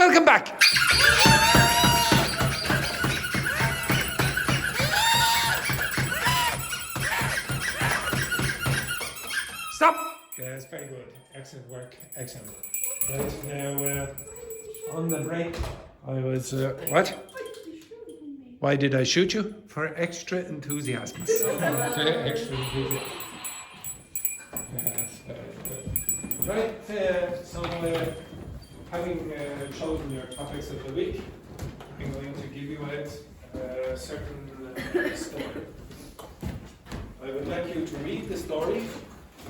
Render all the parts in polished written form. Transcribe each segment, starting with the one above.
welcome back. Stop. Yes, very good. Excellent work. Excellent. Right, now on the break, I was, what? Why did I shoot you? For extra enthusiasm. Extra enthusiasm. Yes, very good. Right, so having chosen your topics of the week, I'm going to give you a certain story. I would like you to read the story,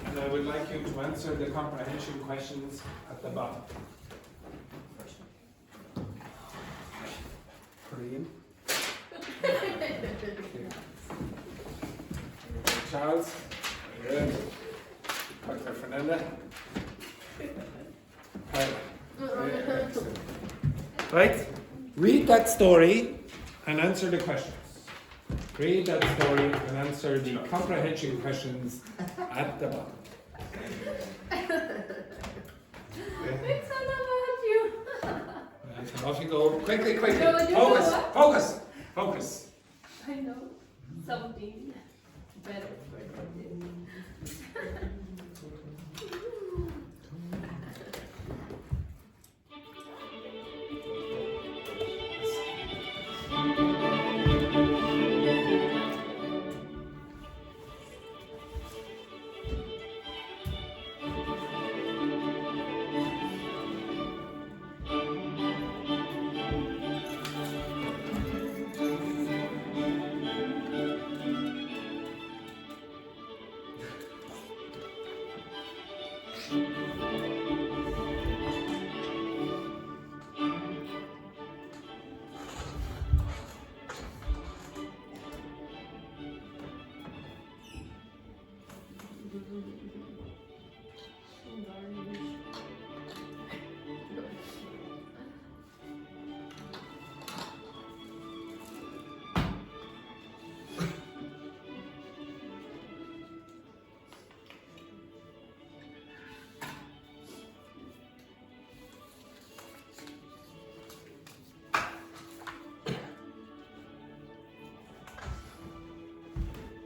and I would like you to answer the comprehension questions at the bottom. Korean. Charles. Very good. Dr. Fernanda. Right? Read that story and answer the questions. Read that story and answer the comprehension questions at the bottom. It's all about you. And off you go. Quickly, quickly. No, you Focus, know what? focus, focus. I know something better for them.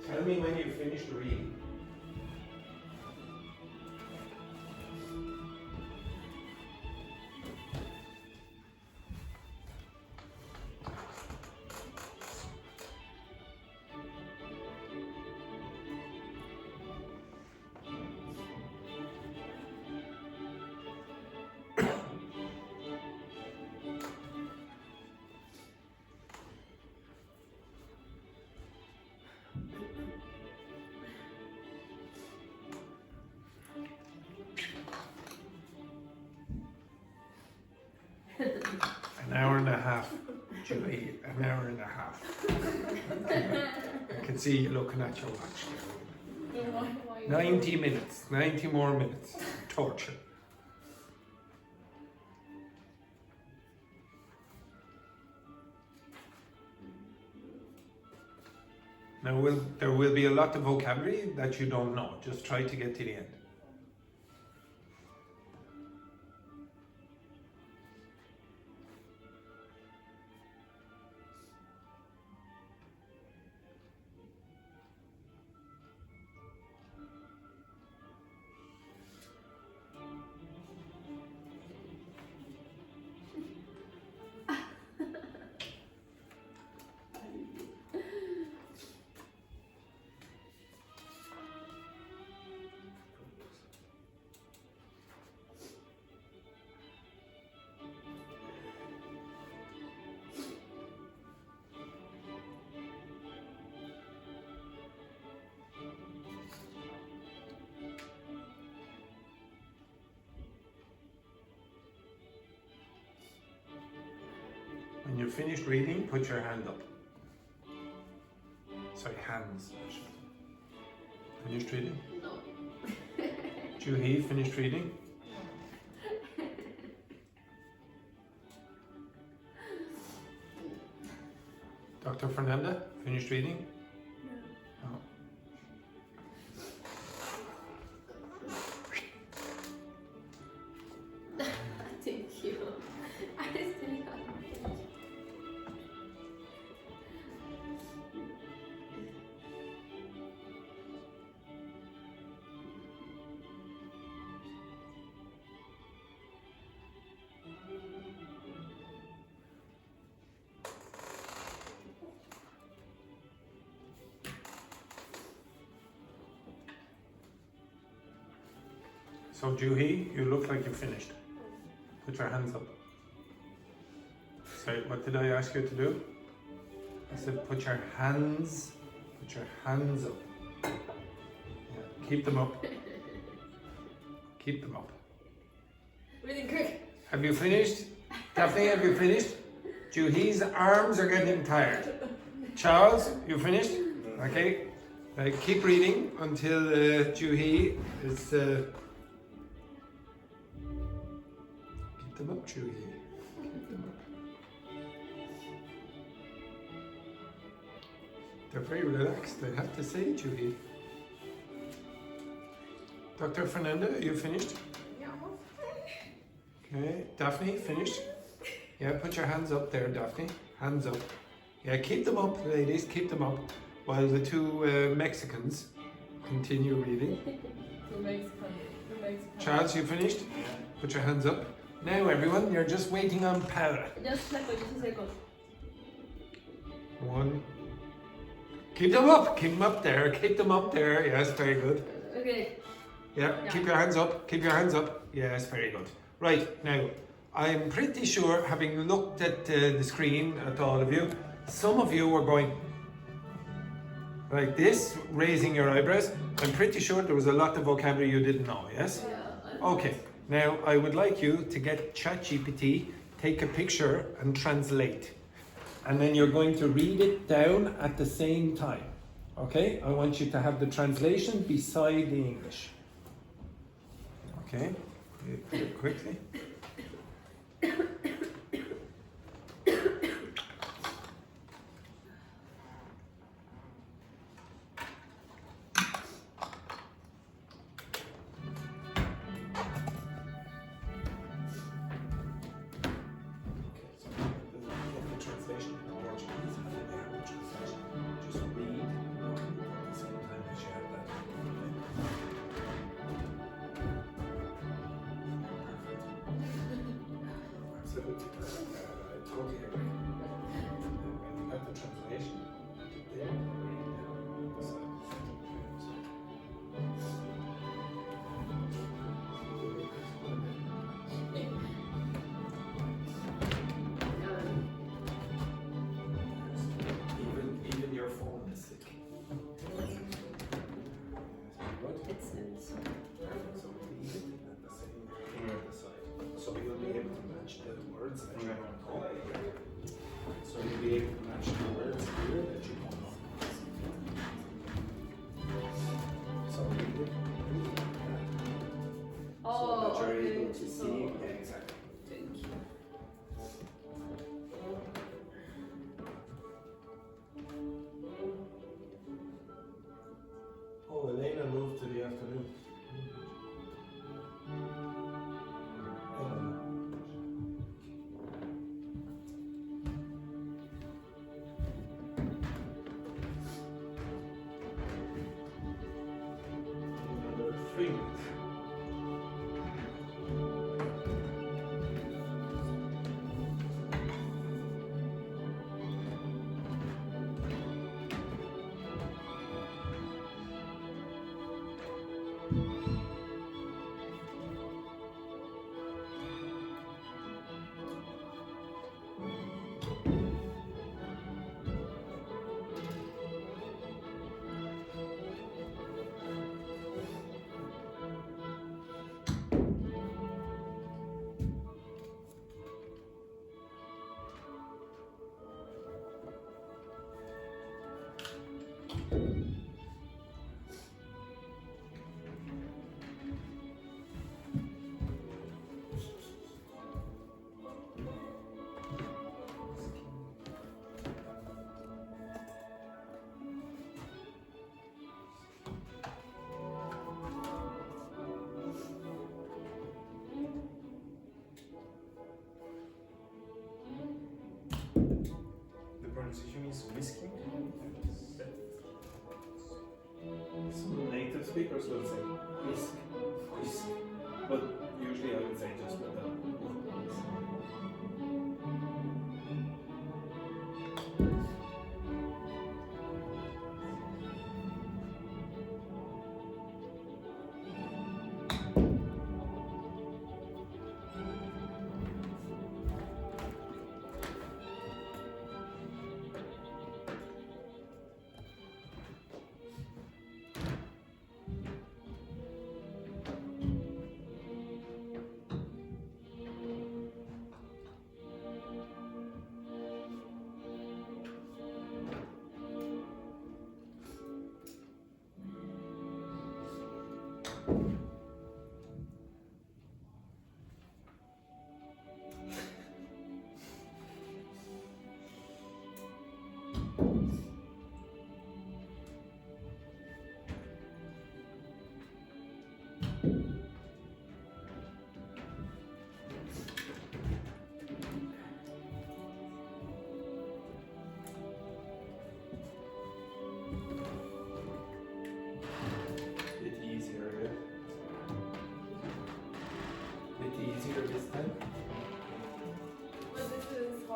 Tell me when you finished reading. An hour and a half, Julie, an hour and a half. I can see you looking at your watch there. 90 minutes, 90 more minutes. Torture. Now, there will be a lot of vocabulary that you don't know. Just try to get to the end. When you're finished reading, put your hand up. Sorry, hands. Finished reading? No. Juhi, finished reading? Dr. Fernanda, finished reading? No. Thank you. I So Juhi, you look like you finished. Put your hands up. Sorry, what did I ask you to do? I said put your hands up. Yeah, keep them up. Keep them up. Really quick. Have you finished? Daphne, have you finished? Juhi's arms are getting tired. Charles, you finished? Okay. Keep reading until Juhi is... Keep them up, Juhi. Keep them up. They're very relaxed, I have to say, Juhi. Dr. Fernando, are you finished? Yeah. Okay. Daphne, finished? Yeah, put your hands up there, Daphne. Hands up. Yeah, keep them up, ladies, keep them up. While the two Mexicans continue reading. The Mexican. Charles, you finished? Put your hands up. Now everyone, you're just waiting on power. Just a second. One. Keep them up there, keep them up there. Yes, very good. Okay. Yeah, keep your hands up, keep your hands up. Yes, very good. Right, now, I'm pretty sure, having looked at the screen at all of you, some of you were going like this, raising your eyebrows. I'm pretty sure there was a lot of vocabulary you didn't know, yes? Yeah. Okay, now I would like you to get ChatGPT, take a picture and translate. And then you're going to read it down at the same time. Okay? I want you to have the translation beside the English. Okay? Do it quickly. Oh, Elena moved to the afternoon. Another 3 minutes. Pronunciation is whisking. Some native speakers will say whisk, whisk, but usually I would say just with the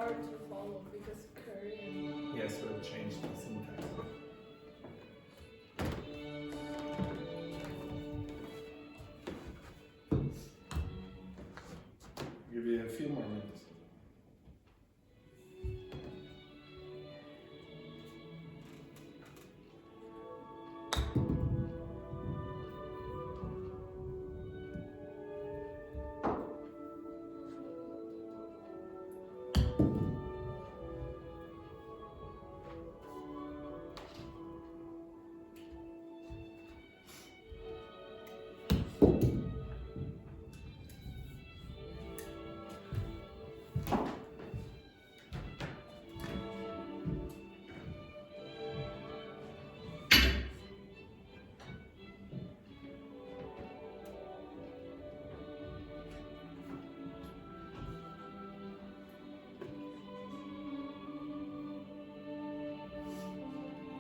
hard to follow because Korean. Yes, we'll change the syntax. Give you a few more minutes.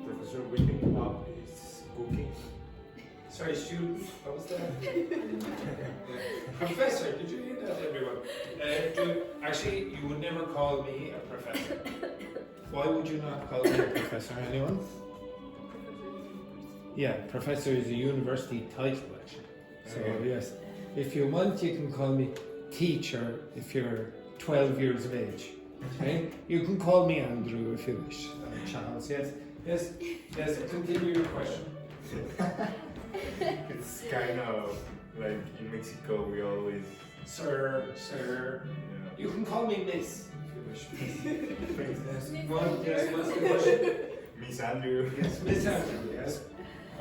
Professor, waking up is cooking. Sorry, student, what was that? Professor, did you hear that, everyone? Actually, you would never call me a professor. Why would you not call me a professor, anyone? Yeah, professor is a university title, actually. So, yes, if you want, you can call me teacher if you're 12 years of age. Okay? You can call me Andrew if you wish. Charles, yes. Yes, yes, continue your question. It's kind of like in Mexico we always. Sir. Yeah. You can call me Miss if you wish. Yes, what's the question? Miss Andrew. Yes, Miss Andrew, yes.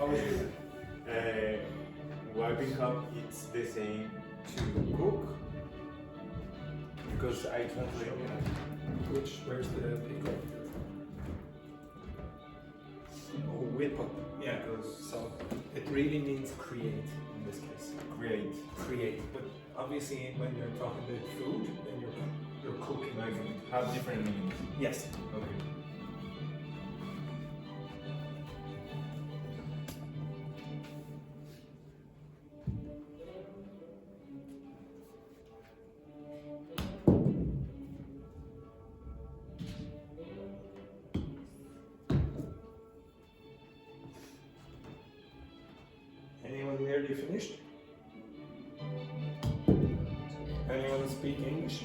Always do that. Wiping up it's the same to cook because I translate. Where's the pick up? Oh, whip up. Yeah, so it really means create in this case. Create. But obviously, when you're talking about food, then you're cooking. Like have different meanings. Yes. Okay. Anyone nearly finished? Anyone speak English?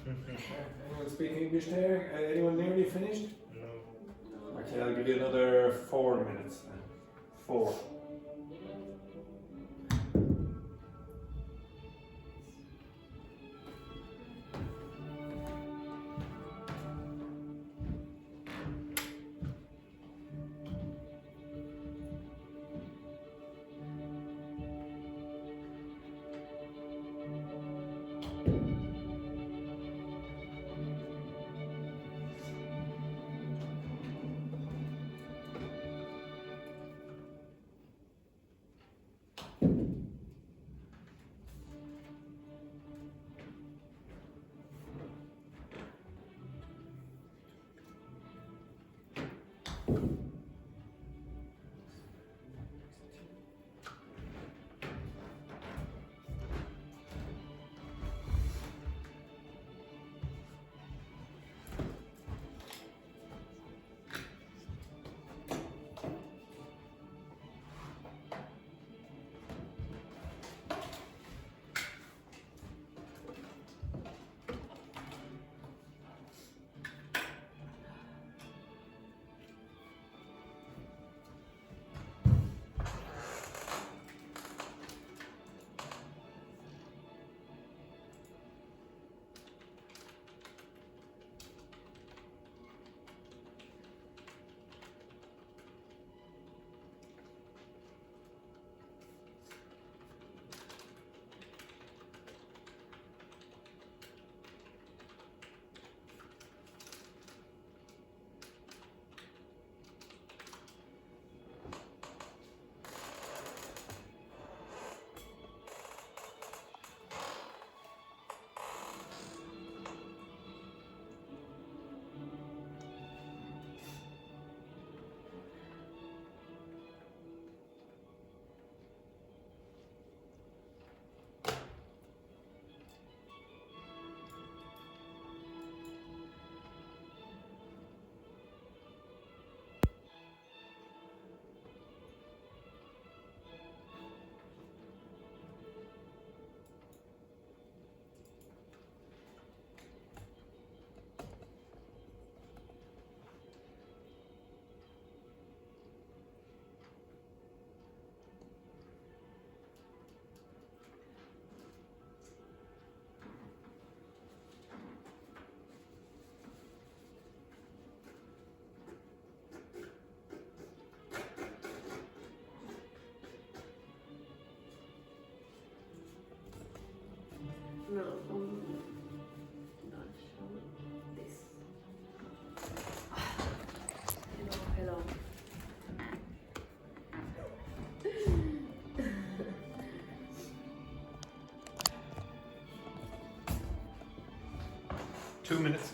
Anyone speak English there? Anyone nearly finished? No. Okay, I'll give you another 4 minutes then. 4. 2 minutes.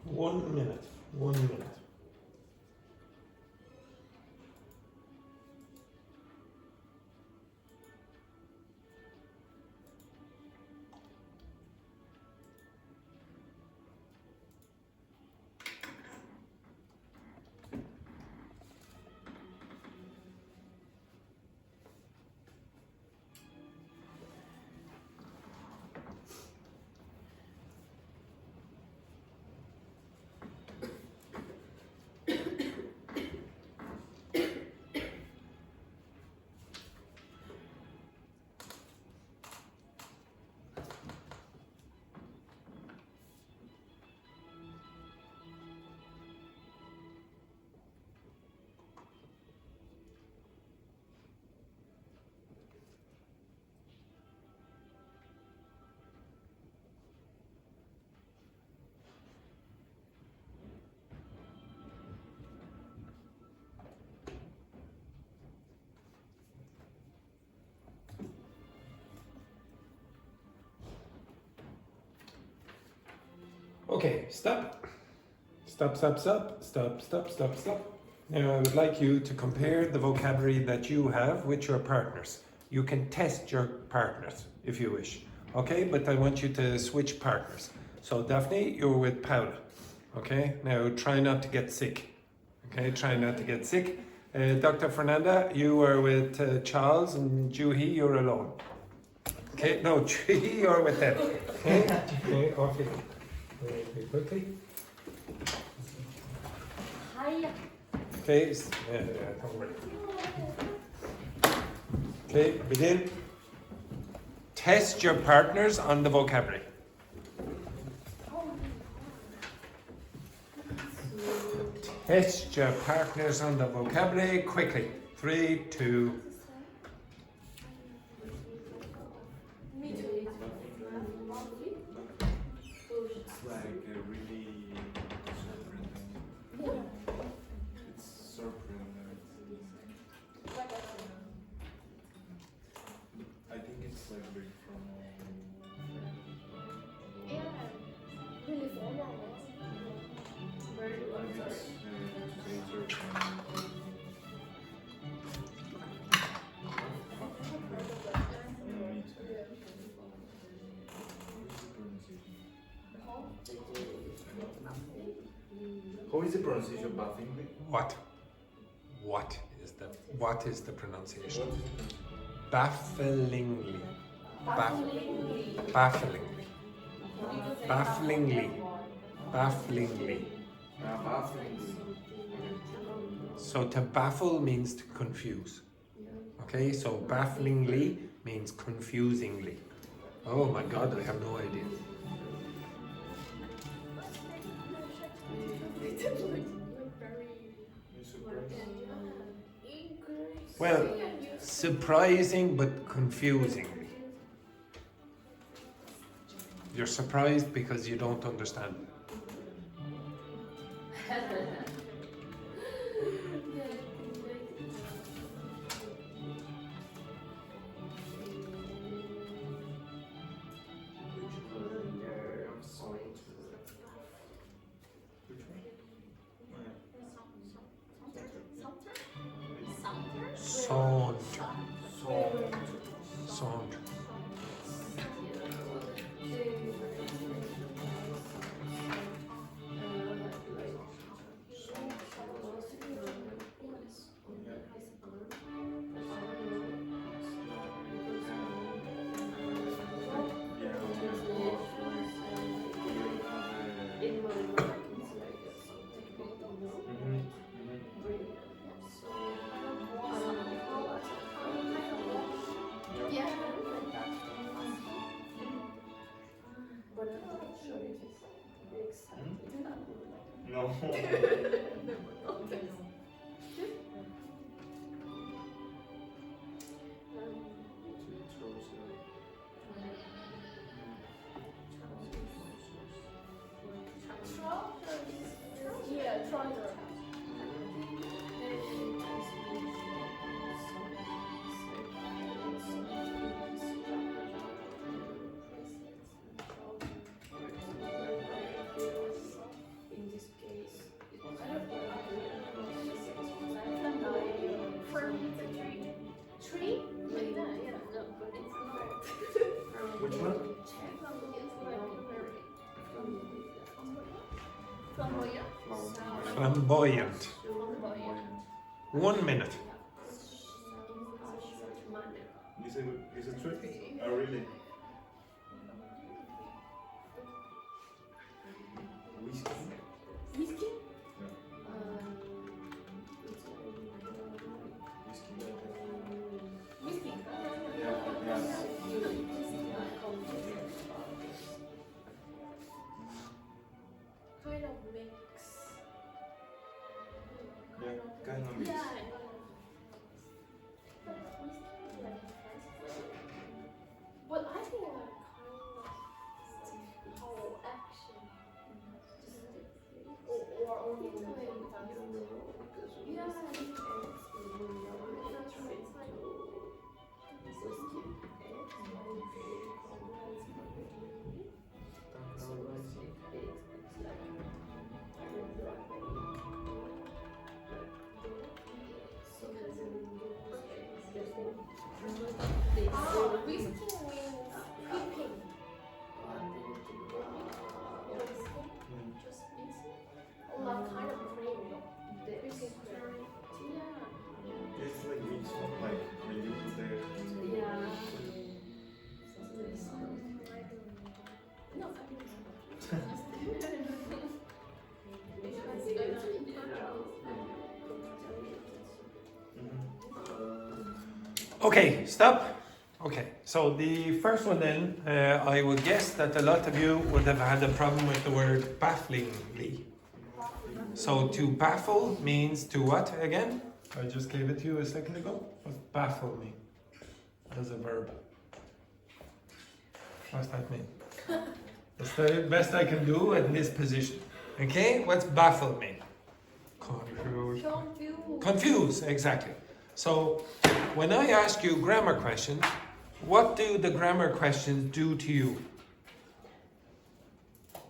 One minute. Okay, stop. Stop. Now I would like you to compare the vocabulary that you have with your partners. You can test your partners if you wish. Okay, but I want you to switch partners. So Daphne, you're with Paula. Okay, now try not to get sick. Okay, try not to get sick. Dr. Fernanda, you are with Charles, and Juhi, you're alone. Okay, no, Juhi, you're with them. Okay, off you go. Very quickly. Hi. Okay, don't worry. Okay, begin. Test your partners on the vocabulary. Test your partners on the vocabulary quickly. 3, 2. It's like a really surprising. It's surprising. I think it's like very formal. Yeah, really formal. Very It's well. very surprising. How is the pronunciation bafflingly? What? What is the pronunciation? Bafflingly. Bafflingly. Bafflingly. Bafflingly. So to baffle means to confuse. Okay, so bafflingly means confusingly. Oh my God, I have no idea. Well, surprising but confusingly. You're surprised because you don't understand. Saunter. Saunter. No. Yeah, trouser. In this case, tree? Like that, yeah. No, but it's not. Which one? Flamboyant. Flamboyant. 1 minute. Is it true? Oh, really? Whiskey? Whiskey? Whiskey. Kind of mix. Yeah, kind of mix. But I think like kind of whole action. Or only the way yeah. Whiskey means cooking. Just mixing. Or like kind of cream. Whiskey cream. Yeah. It's like mix one, like when you put the... Yeah. No, Okay, stop. Okay, so the first one then, I would guess that a lot of you would have had a problem with the word bafflingly. So to baffle means to what again? I just gave it to you a second ago. What's baffle mean as a verb? What's that mean? That's the best I can do in this position. Okay, what's baffle mean? Confuse. Confuse, exactly. So when I ask you grammar questions, what do the grammar questions do to you?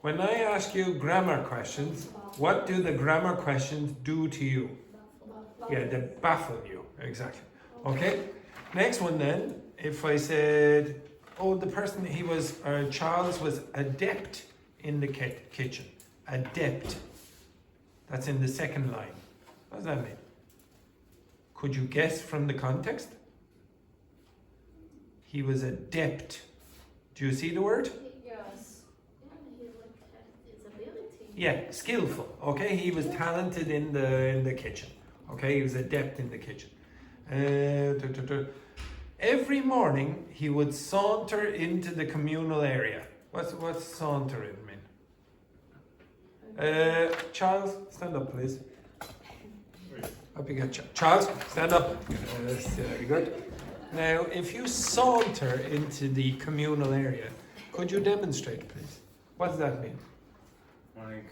When I ask you grammar questions, what do the grammar questions do to you? Yeah, they baffle you, exactly. Okay, next one then, if I said, oh, the person, Charles was adept in the kitchen. Adept. That's in the second line. What does that mean? Could you guess from the context? He was adept. Do you see the word? Yes. He had his ability. Yeah, skillful. Okay, he was talented in the kitchen. Okay, he was adept in the kitchen. Every morning he would saunter into the communal area. What's sauntering mean? Charles, stand up, please. Up you get Charles, stand up. Yes, very good. Now, if you saunter into the communal area, Could you demonstrate, please? What does that mean? Like,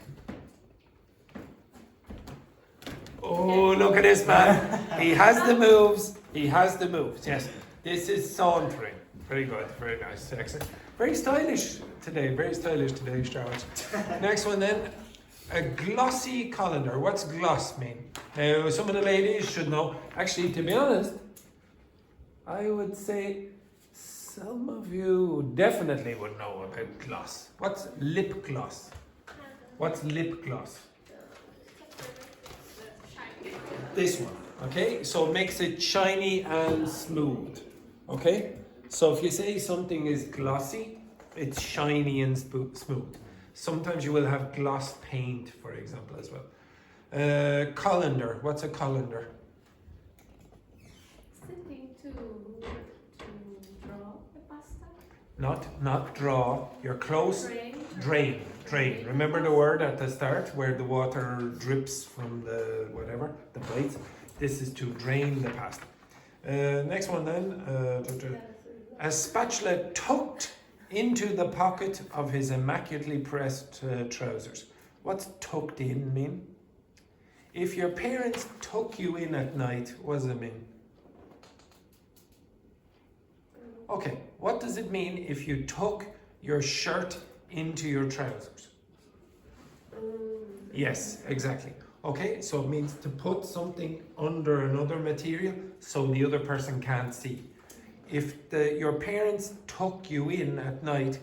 Oh, look at this man. He has the moves. He has the moves. Yes. This is sauntering. Very good. Very nice. Excellent. Very stylish today. Very stylish today, Charles. Next one then. A glossy colander. What's gloss mean? Now, some of the ladies should know. Actually, to be honest, I would say some of you definitely would know about gloss. What's lip gloss? What's lip gloss? This one, okay? So it makes it shiny and smooth, okay? So if you say something is glossy, it's shiny and smooth. Sometimes you will have gloss paint, for example, as well. Colander, what's a colander? Something to draw the pasta. Not draw, you're close. Drain. Remember the word at the start where the water drips from the whatever, the plates? This is to drain the pasta. Next one then. A spatula tucked into the pocket of his immaculately pressed trousers. What's tucked in mean? If your parents tuck you in at night, what does it mean? Okay, what does it mean if you tuck your shirt into your trousers? Yes, exactly. Okay, so it means to put something under another material so the other person can't see. If your parents tuck you in at night,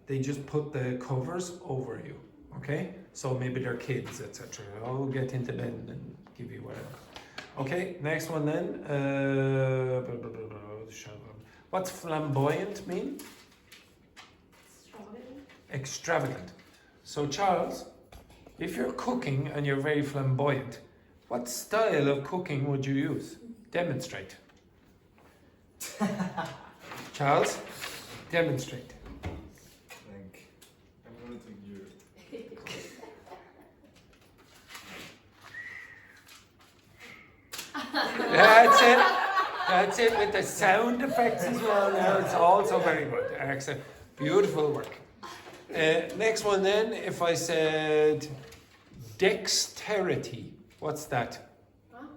they just put the covers over you. Okay, so maybe they're kids, etc. I'll get into bed and give you whatever. Okay, next one then. What's flamboyant mean? Extravagant. So Charles, if you're cooking and you're very flamboyant, what style of cooking would you use? Demonstrate. Charles, demonstrate. like, I'm gonna take you. That's it with the sound effects as well. Now it's also very good. Excellent. Beautiful work. Next one then, if I said dexterity, what's that? Huh?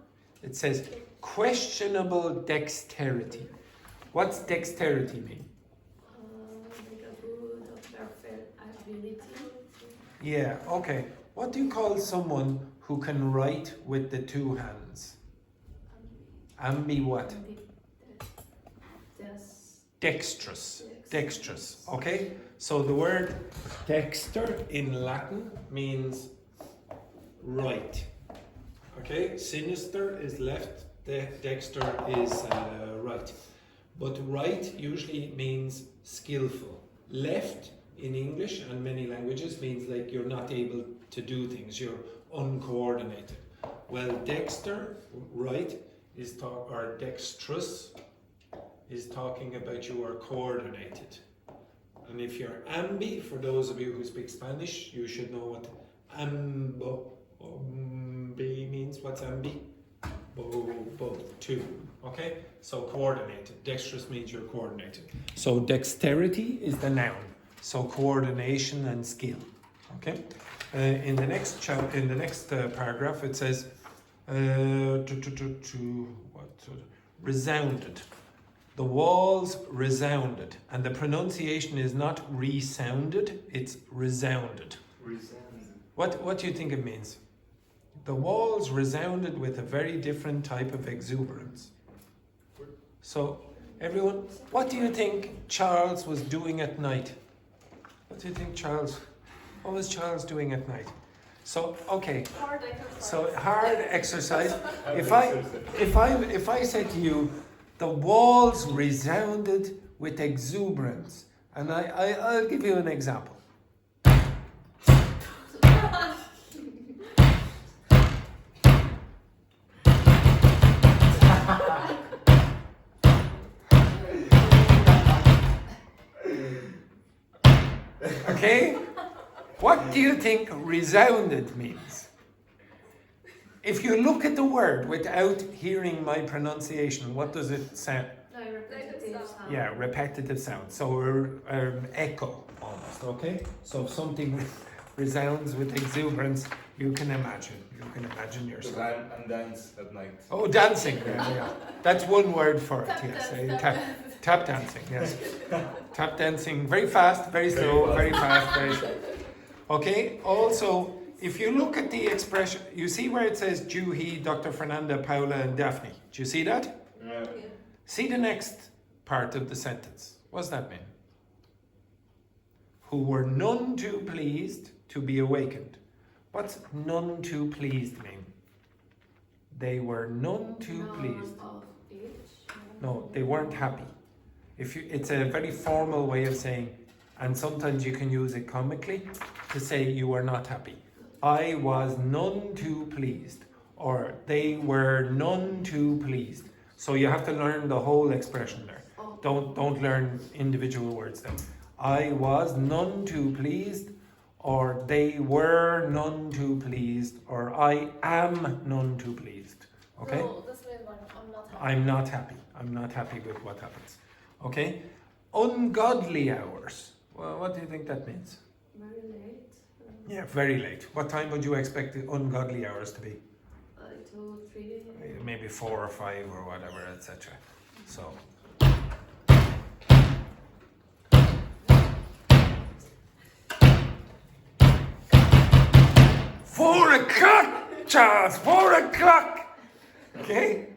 It says questionable dexterity. What's dexterity mean? Like a good or perfect ability. Yeah, okay. What do you call someone who can write with the two hands? Ambi what? Dexterous. Dexterous. Okay? So the word dexter in Latin means right. Okay? Sinister is left, dexter is right. But right usually means skillful. Left in English and many languages means like you're not able to do things, you're uncoordinated. Well, dexter, right, or dexterous is talking about you are coordinated. And if you're ambi, for those of you who speak Spanish, you should know what ambi means. What's ambi? Both, two. Okay? So coordinated. Dexterous means you're coordinated. So dexterity is the noun. So coordination and skill. Okay? In the next paragraph it says resounded. The walls resounded, and the pronunciation is not resounded, it's resounded. What do you think it means? The walls resounded with a very different type of exuberance. So, everyone, what do you think Charles was doing at night? What was Charles doing at night? So, okay. Hard exercise. So hard exercise. If I said to you, the walls resounded with exuberance, and I'll give you an example. Okay? What do you think resounded means? If you look at the word without hearing my pronunciation, what does it sound? No, repetitive. sound. Yeah, repetitive sound. So echo almost, okay? So if something resounds with exuberance, you can imagine. You can imagine Because yourself. I'm dance at night. Oh, dancing. Yeah. That's one word for it, yes. Tap dancing, yes. Tap dancing, very fast, very slow, very fast, very slow. Okay, also, if you look at the expression, you see where it says Juhi, Dr. Fernanda, Paula, and Daphne. Do you see that? Yeah. See the next part of the sentence. What does that mean? Who were none too pleased to be awakened. What's none too pleased mean? They were none too pleased. No, they weren't happy. It's a very formal way of saying, and sometimes you can use it comically to say you were not happy. I was none too pleased, or they were none too pleased. So you have to learn the whole expression there. Don't learn individual words then. I was none too pleased, or they were none too pleased, or I am none too pleased. Okay? No, this means like I'm not happy. I'm not happy. I'm not happy with what happens. Okay? Ungodly hours. Well, what do you think that means? Very late. Yeah, very late. What time would you expect the ungodly hours to be? 2, 3. Maybe 4 or 5 or whatever, etc. So. $4 Charles! 4 Okay.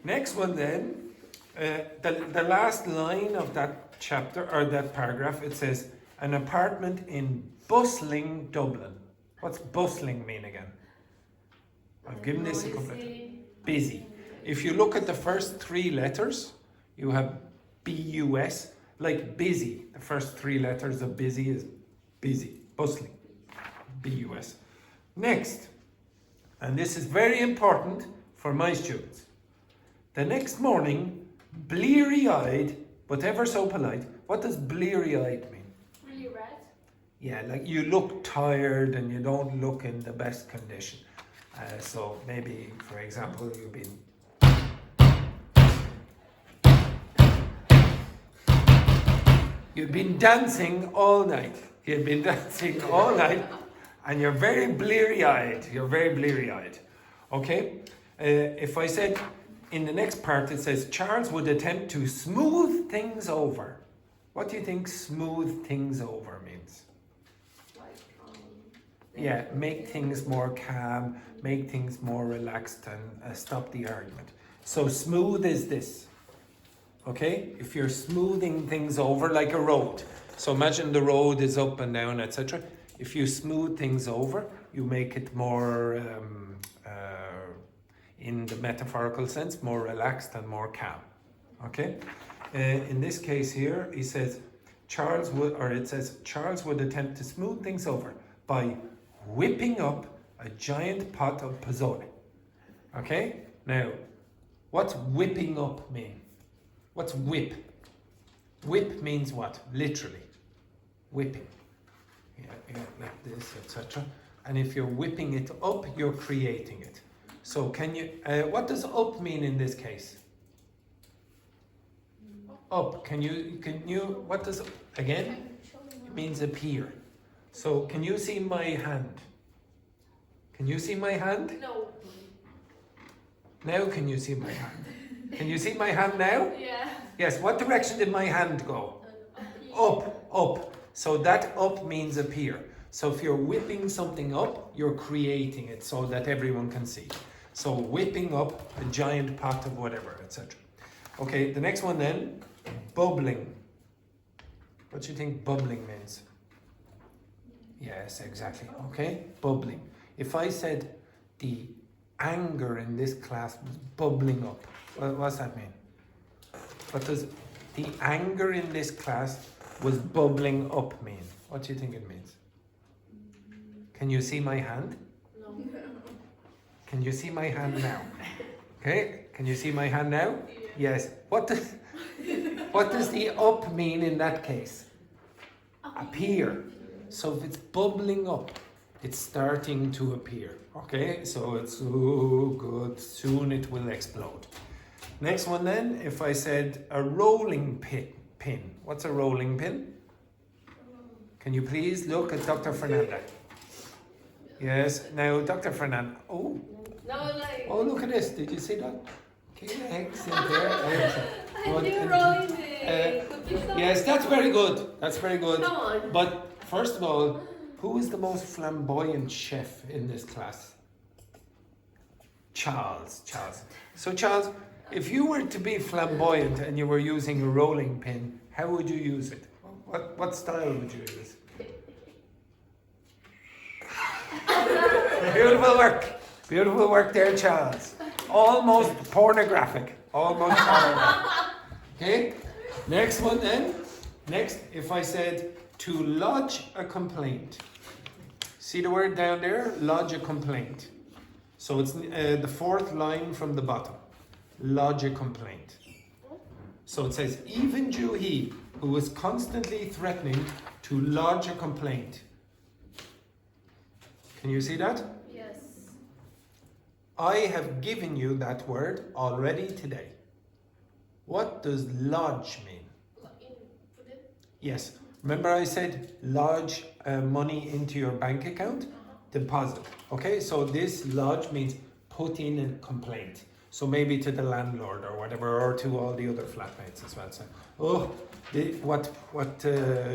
Next one then. The last line of that chapter or that paragraph, it says an apartment in bustling Dublin. What's bustling mean again? I've given this a couple of times. Busy. If you look at the first 3 letters, you have B-U-S, like busy. The first 3 letters of busy is busy, bustling, B-U-S. Next, and this is very important for my students. The next morning, bleary-eyed, but ever so polite. What does bleary-eyed mean? Really red? Yeah, like you look tired and you don't look in the best condition. So maybe, for example, you've been dancing all night. You've been dancing all night, and you're very bleary-eyed. You're very bleary-eyed. Okay? If I said in the next part, it says Charles would attempt to smooth things over. What do you think smooth things over means? Yeah, make things more calm, make things more relaxed, and stop the argument. So smooth is this. Okay? If you're smoothing things over like a road. So imagine the road is up and down, etc. If you smooth things over, you make it more, in the metaphorical sense, more relaxed and more calm. Okay? In this case here, he says, Charles would attempt to smooth things over by whipping up a giant pot of pozole. Okay? Now, what's whipping up mean? What's whip? Whip means what? Literally. Whipping. Yeah, like this, etc. And if you're whipping it up, you're creating it. So can you, what does up mean in this case? Up, what does, again? It means appear. So can you see my hand? Can you see my hand? No. Now can you see my hand? Can you see my hand now? Yeah. Yes, what direction did my hand go? Up. So that up means appear. So if you're whipping something up, you're creating it so that everyone can see. So whipping up a giant pot of whatever, etc. Okay, the next one then, bubbling. What do you think bubbling means? Yes, exactly. Okay, bubbling. If I said the anger in this class was bubbling up, what does that mean? What does the anger in this class was bubbling up mean? What do you think it means? Can you see my hand? No. Can you see my hand now? Okay, can you see my hand now? Yes. What does the up mean in that case? Appear. So if it's bubbling up, it's starting to appear. Okay, so it's good. Soon it will explode. Next one then, if I said a rolling pin. What's a rolling pin? Can you please look at Dr. Fernanda? Yes, now Dr. Fernanda. Oh, No, like. oh, look at this. Did you see that? Okay, excellent there. Excellent. I But, knew rolling it. Could be something. yes, that's very good. That's very good. Come on. But first of all, who is the most flamboyant chef in this class? Charles. So Charles, if you were to be flamboyant and you were using a rolling pin, how would you use it? What style would you use? Beautiful work there, Charles. Almost pornographic. Okay, next one then. Next, if I said to lodge a complaint. See the word down there? Lodge a complaint. So it's the fourth line from the bottom. Lodge a complaint. So it says, even Juhi, who was constantly threatening to lodge a complaint. Can you see that? Yes. I have given you that word already today. What does lodge mean? Put it. Yes. Remember I said lodge money into your bank account? Deposit. Okay, so this lodge means put in a complaint. So maybe to the landlord or whatever, or to all the other flatmates as well. So, what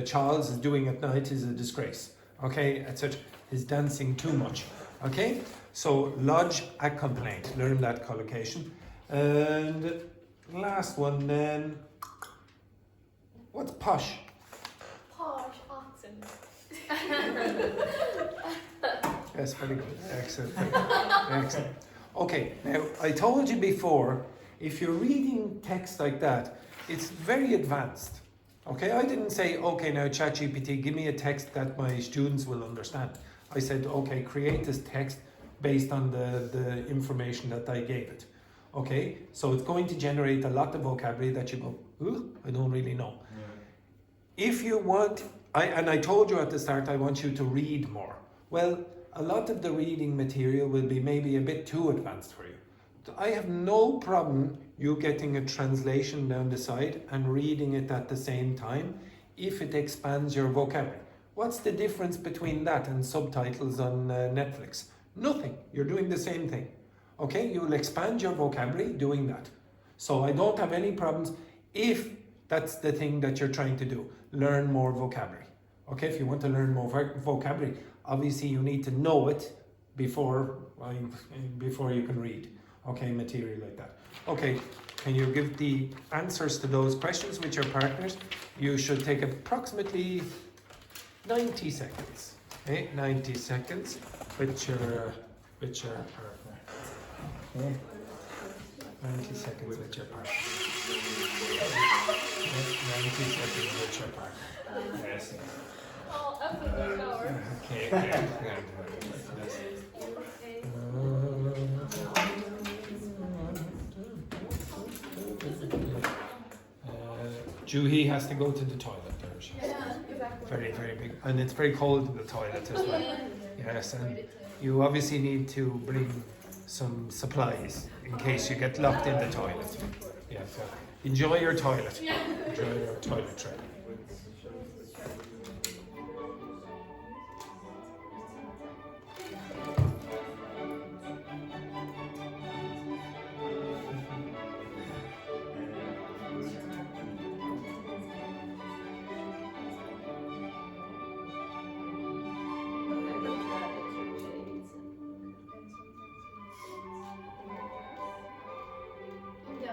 Charles is doing at night is a disgrace. Okay, etc. He's dancing too much. Okay, so lodge a complaint. Learn that collocation. And last one then. What's posh? Posh accent. Yes, very good. Excellent. Excellent. Okay, now I told you before, if you're reading text like that, it's very advanced. Okay, I didn't say, okay, now ChatGPT, give me a text that my students will understand. I said, okay, create this text based on the information that I gave it. Okay, so it's going to generate a lot of vocabulary that you go, ooh, I don't really know. Yeah. If you want, and I told you at the start, I want you to read more. Well, a lot of the reading material will be maybe a bit too advanced for you. I have no problem you getting a translation down the side and reading it at the same time if it expands your vocabulary. What's the difference between that and subtitles on Netflix? Nothing. You're doing the same thing. Okay, you'll expand your vocabulary doing that. So I don't have any problems if that's the thing that you're trying to do. Learn more vocabulary. Okay, if you want to learn more vocabulary, obviously you need to know it before you can read. Okay, material like that. Okay, can you give the answers to those questions with your partners? You should take approximately 90 seconds. Okay, 90 seconds with your partner. Okay. 90 seconds with your partner. Okay, 90 seconds with your partner. Yes. Oh, up to the shower. Okay, okay. Juhi has to go to the toilet there. Yeah, exactly. Very, very big. And it's very cold in the toilet as well. Yes, and you obviously need to bring some supplies in case you get locked in the toilet. Yeah, so enjoy your toilet. Enjoy your toiletry. Yeah.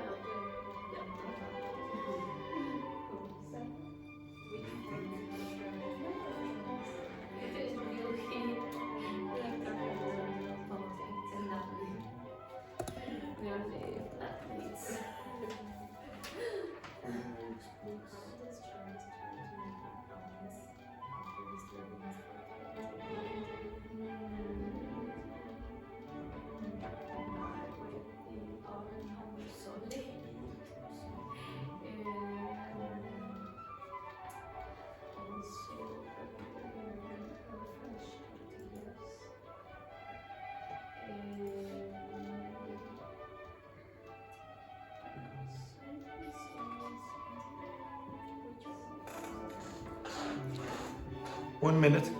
1 minute.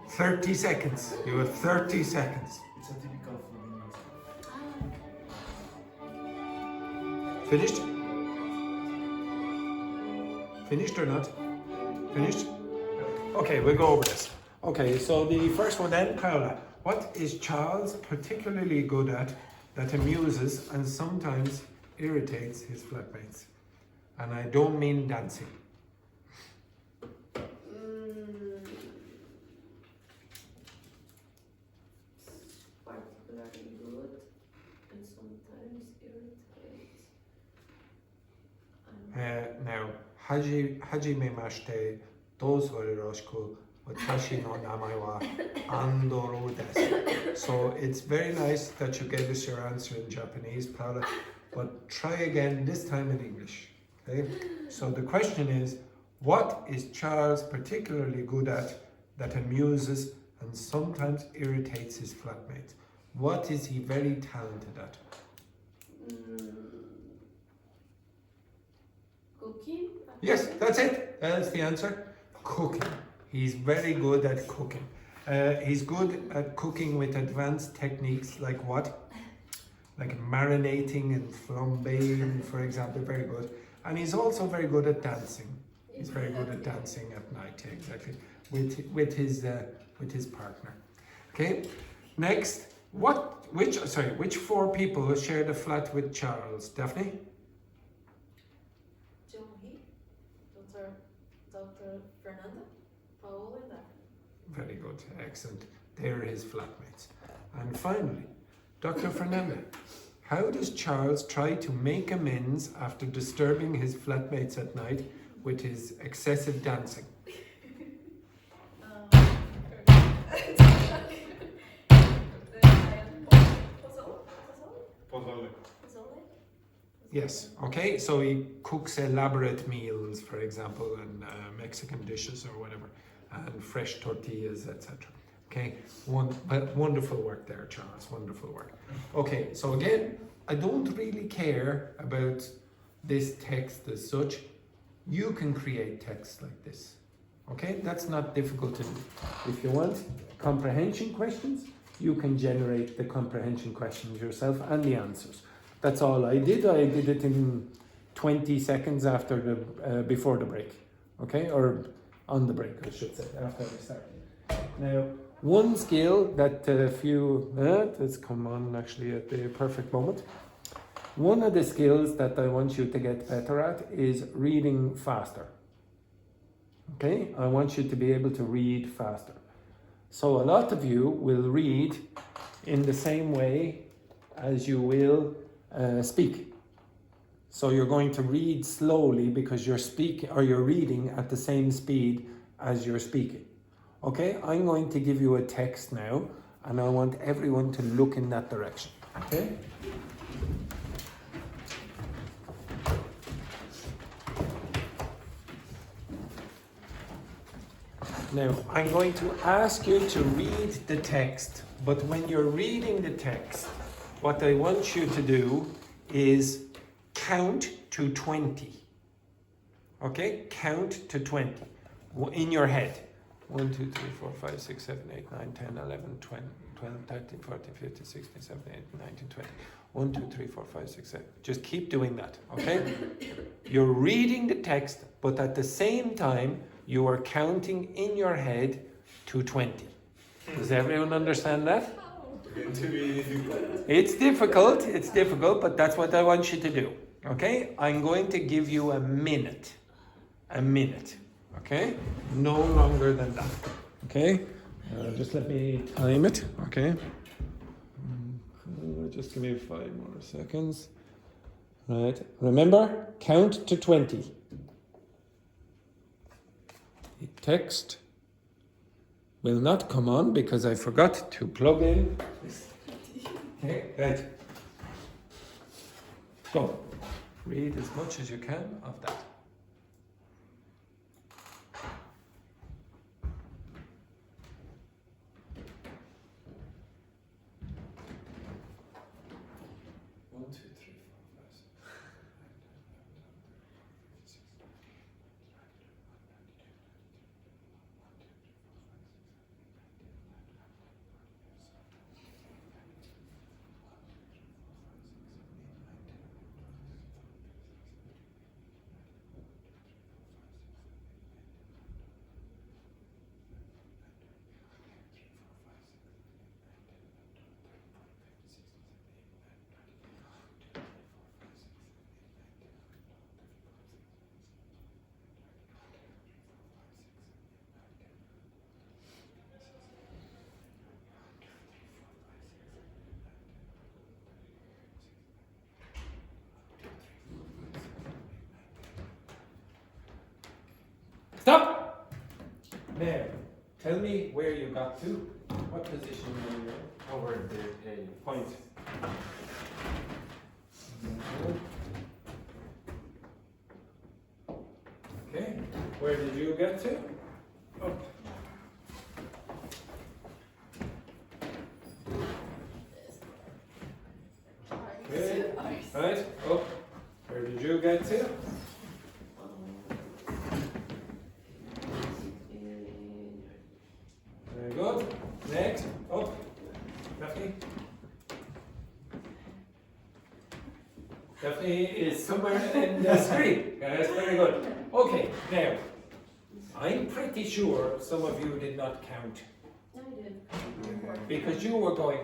It's 30 seconds. You have 30 seconds. a typical flamboyant. Finished? Finished or not? Finished? Okay, we'll go over this. Okay, so the first one then, Paola. What is Charles particularly good at that amuses and sometimes irritates his flatmates? And I don't mean dancing. Particularly good and sometimes irritates. Now, Hajime Mashte, dozore roshku, watashi no namae wa Andoro desu. So it's very nice that you gave us your answer in Japanese, Paula, but try again, this time in English. Okay? So the question is, what is Charles particularly good at that amuses and sometimes irritates his flatmates? What is he very talented at? Cooking? Yes, that's it. That's the answer. Cooking. He's very good at cooking. He's good at cooking with advanced techniques like what? Like marinating and flamboyant, for example, very good. And he's also very good at dancing. He's very good at dancing at night, yeah, exactly, with his partner. Okay, next, which 4 people shared a flat with Charles? Daphne? Joey, Dr. Fernanda, Paola, and Daphne. Very good, excellent. They're his flatmates. And finally, Dr. Fernanda, how does Charles try to make amends after disturbing his flatmates at night with his excessive dancing? Yes, okay, so he cooks elaborate meals, for example, and Mexican dishes or whatever, and fresh tortillas, etc. Okay, wonderful work there, Charles, wonderful work. Okay, so again, I don't really care about this text as such. You can create text like this. Okay, that's not difficult to do. If you want comprehension questions, you can generate the comprehension questions yourself and the answers. That's all I did. I did it in 20 seconds after the before the break. Okay, or on the break, I should say, after we started. Now, one skill that that's come on actually at the perfect moment. One of the skills that I want you to get better at is reading faster. Okay, I want you to be able to read faster. So a lot of you will read in the same way as you will speak. So you're going to read slowly because you're speaking or you're reading at the same speed as you're speaking. Okay, I'm going to give you a text now and I want everyone to look in that direction. Okay? Now, I'm going to ask you to read the text, but when you're reading the text, what I want you to do is count to 20. Okay? Count to 20 in your head. 1, 2, 3, 4, 5, 6, 7, 8, 9, 10, 11, 12, 13, 14, 15, 16, 17, 18, 19, 20. 1, 2, 3, 4, 5, 6, 7. Just keep doing that, okay? You're reading the text, but at the same time, you are counting in your head to 20. Does everyone understand that? It's difficult, but that's what I want you to do. Okay? I'm going to give you a minute. Okay? No longer than that. Okay? Just let me time it. Okay? Just give me 5 more seconds. Right. Remember, count to 20. Text will not come on because I forgot to plug in this. Okay, right. So, read as much as you can of that. One, two, three, four, five, six. Stop! Now, tell me where you got to. What position are you in? Over the Point. Okay, where did you get to? Up. Okay, right, up. Where did you get to? Very good. Next, up. Daphne. Daphne is somewhere in the screen. That's very good. Okay, now, I'm pretty sure some of you did not count No, I did. because you were going.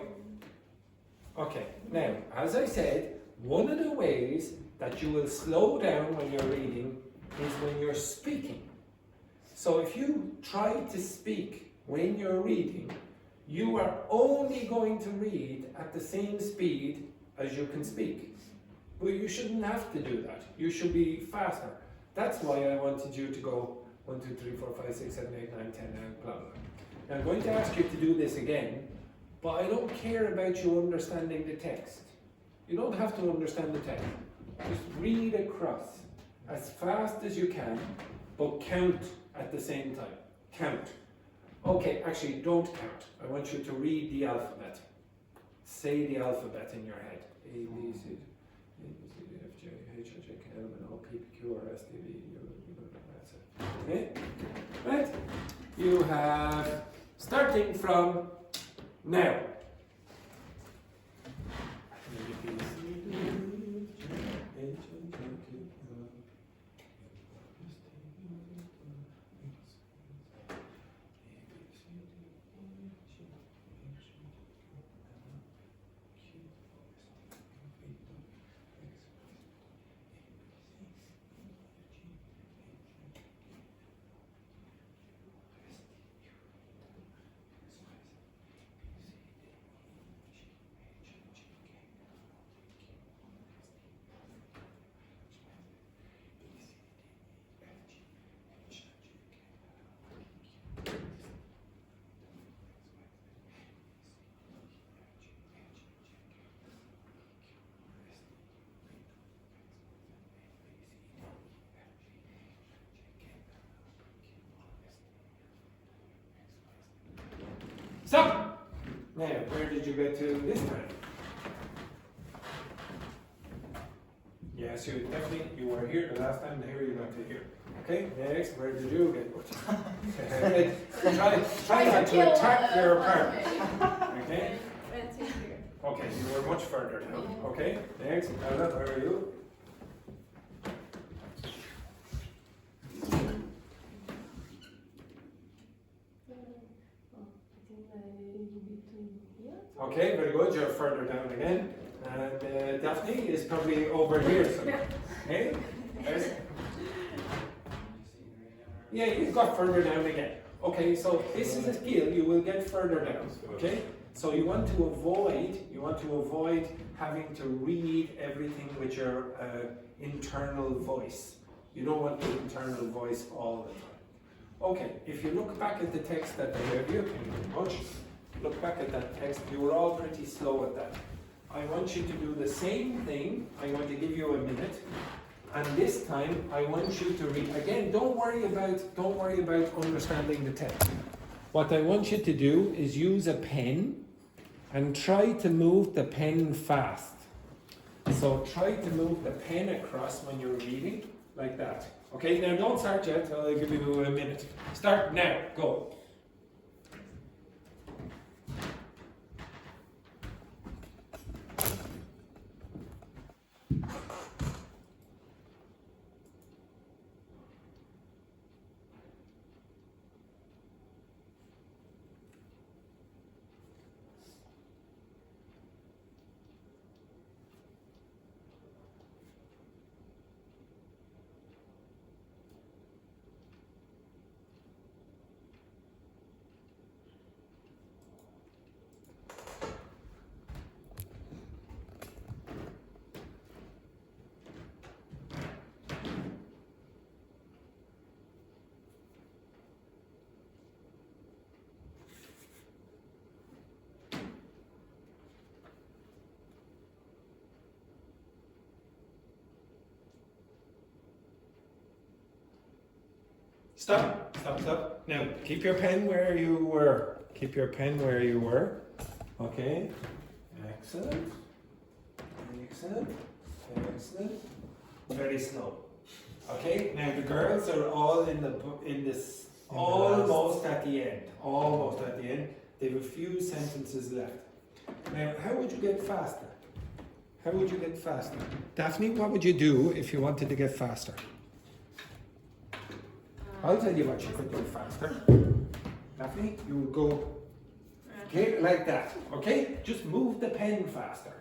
Okay, now, as I said, one of the ways that you will slow down when you're reading is when you're speaking. So if you try to speak when you're reading, you are only going to read at the same speed as you can speak. But you shouldn't have to do that. You should be faster. That's why I wanted you to go 1, 2, 3, 4, 5, 6, 7, 8, 9, 10, and blah, blah. Now I'm going to ask you to do this again, but I don't care about you understanding the text. You don't have to understand the text. Just read across as fast as you can, but count at the same time. Count. Okay, actually don't count. I want you to read the alphabet. Say the alphabet in your head. A, B, C, A, B, C, D, F, G, H, I, J, K, L, M, N, O, P, P, Q, R, S, T, V, U, that's it. Okay? Right? You have, starting from now. Stop! Now, where did you get to this time? Yes, you definitely, you were here the last time, here you got to here. Okay, next, where did you get? Try not to attack your partner. Okay? Okay, you were much further down. Okay, next, Ella, where are you? Okay, very good. You're further down again. And Daphne is probably over here somewhere. Okay? Yeah, you've got further down again. Okay, so this is a skill you will get further down. Okay? So you want to avoid having to read everything with your internal voice. You don't want the internal voice all the time. Okay, if you look back at the text that I gave you, thank you very much. Look back at that text, you were all pretty slow at that. I want you to do the same thing. I'm going to give you a minute. And this time I want you to read. Again, don't worry about understanding the text. What I want you to do is use a pen and try to move the pen fast. So try to move the pen across when you're reading, like that. Okay, now don't start yet, I'll give you a minute. Start now, go. Stop. Now, keep your pen where you were. Okay. Excellent. Very slow. Okay. Now the girls are all in this almost at the end. They have a few sentences left. Now, how would you get faster? Daphne, what would you do if you wanted to get faster? I'll tell you what you could go faster. Daphne, you would go like that, okay? Just move the pen faster.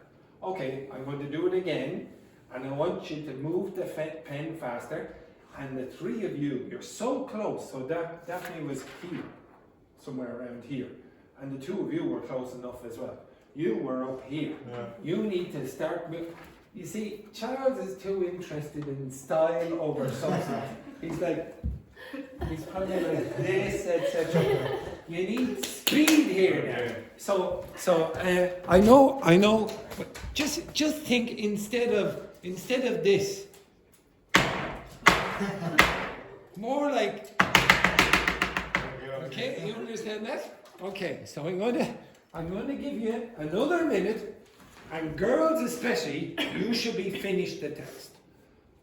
Okay, I'm going to do it again, and I want you to move the pen faster, and the three of you, you're so close, so that Daphne was here, somewhere around here, and the two of you were close enough as well. You were up here. Yeah. You need to start with, you see, Charles is too interested in style over substance. He's probably like this, etc. You need speed here. So I know. But just think instead of this, more like. Okay, you understand that? Okay, so I'm going to give you another minute, and girls especially, you should be finished the text.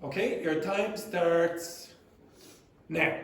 Okay, your time starts now.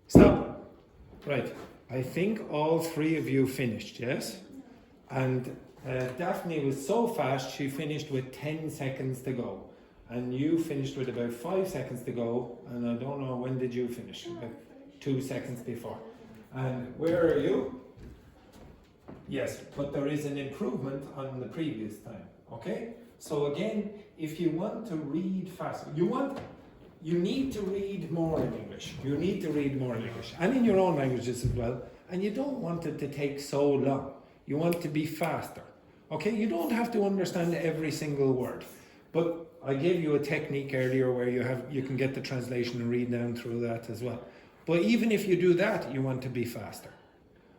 Stop. Right. I think all three of you finished, yes? And Daphne was so fast, she finished with 10 seconds to go. And you finished with about 5 seconds to go. And I don't know, when did you finish? About 2 seconds before. And where are you? Yes, but there is an improvement on the previous time. Okay? So again, if you want to read faster, you need to read more in English. And in your own languages as well. And you don't want it to take so long. You want to be faster. Okay? You don't have to understand every single word. But I gave you a technique earlier where you can get the translation and read down through that as well. But even if you do that, you want to be faster.